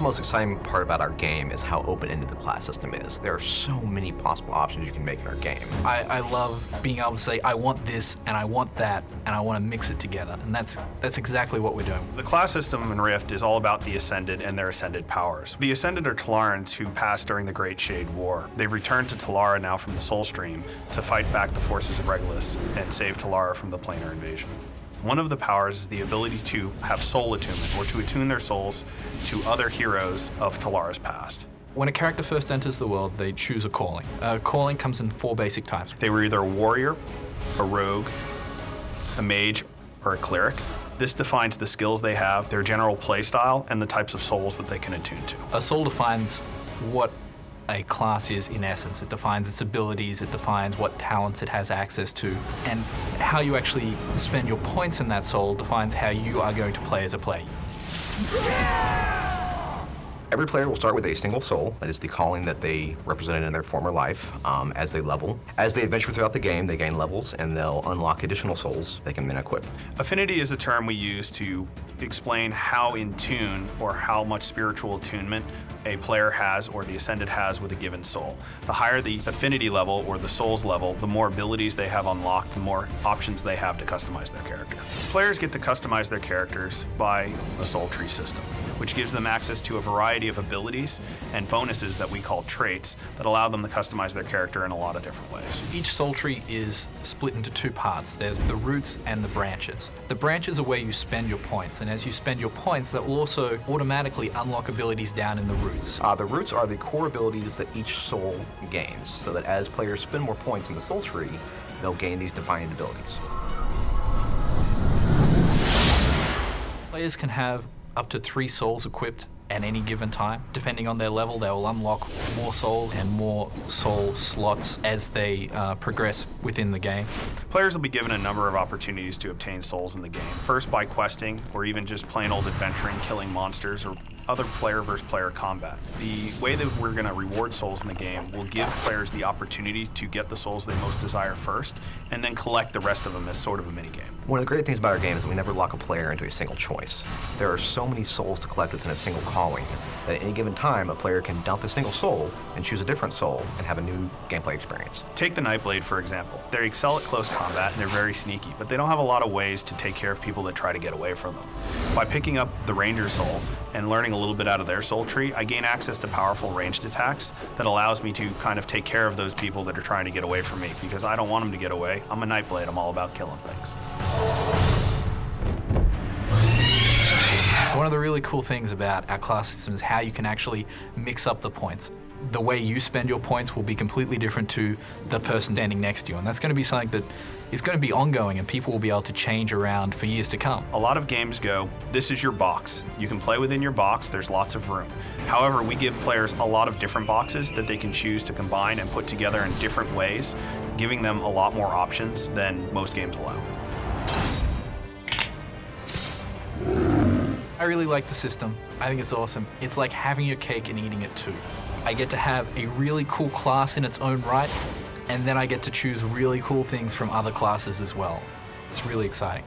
most exciting part about our game is how open-ended the class system is. There are so many possible options you can make in our game. I love being able to say, I want this, and I want that, and I want to mix it together, and that's exactly what we're doing. The class system in Rift is all about the Ascended and their Ascended powers. The Ascended are Telarans who passed during the Great Shade War. They've returned to Telara now from the Soul Stream to fight back the forces of Regulus and save Telara from the planar invasion. One of the powers is the ability to have soul attunement, or to attune their souls to other heroes of Telara's past. When a character first enters the world, they choose a calling. A calling comes in 4 basic types. They were either a warrior, a rogue, a mage, or a cleric. This defines the skills they have, their general play style, and the types of souls that they can attune to. A soul defines what a class is in essence. It defines its abilities, it defines what talents it has access to, and how you actually spend your points in that soul defines how you are going to play as a player. Every player will start with a single soul, that is the calling that they represented in their former life, as they level. As they adventure throughout the game, they gain levels, and they'll unlock additional souls they can then equip. Affinity is a term we use to explain how in tune, or how much spiritual attunement a player has, or the Ascended has, with a given soul. The higher the affinity level, or the souls level, the more abilities they have unlocked, the more options they have to customize their character. Players get to customize their characters by a soul tree system, which gives them access to a variety of abilities and bonuses that we call traits that allow them to customize their character in a lot of different ways. Each soul tree is split into 2 parts. There's the roots and the branches. The branches are where you spend your points, and as you spend your points, that will also automatically unlock abilities down in the roots. The roots are the core abilities that each soul gains, so that as players spend more points in the soul tree, they'll gain these defined abilities. Players can have up to 3 souls equipped at any given time. Depending on their level, they will unlock more souls and more soul slots as they progress within the game. Players will be given a number of opportunities to obtain souls in the game. First by questing, or even just plain old adventuring, killing monsters, or other player versus player combat. The way that we're going to reward souls in the game will give players the opportunity to get the souls they most desire first, and then collect the rest of them as sort of a mini game. One of the great things about our game is that we never lock a player into a single choice. There are so many souls to collect within a single calling that at any given time, a player can dump a single soul and choose a different soul and have a new gameplay experience. Take the Nightblade, for example. They excel at close combat and they're very sneaky, but they don't have a lot of ways to take care of people that try to get away from them. By picking up the Ranger soul and learning a little bit out of their soul tree, I gain access to powerful ranged attacks that allows me to kind of take care of those people that are trying to get away from me, because I don't want them to get away. I'm a Nightblade, I'm all about killing things. One of the really cool things about our class system is how you can actually mix up the points. The way you spend your points will be completely different to the person standing next to you, and that's going to be something that is going to be ongoing, and people will be able to change around for years to come. A lot of games go, this is your box. You can play within your box, there's lots of room. However, we give players a lot of different boxes that they can choose to combine and put together in different ways, giving them a lot more options than most games allow. I really like the system. I think it's awesome. It's like having your cake and eating it too. I get to have a really cool class in its own right, and then I get to choose really cool things from other classes as well. It's really exciting.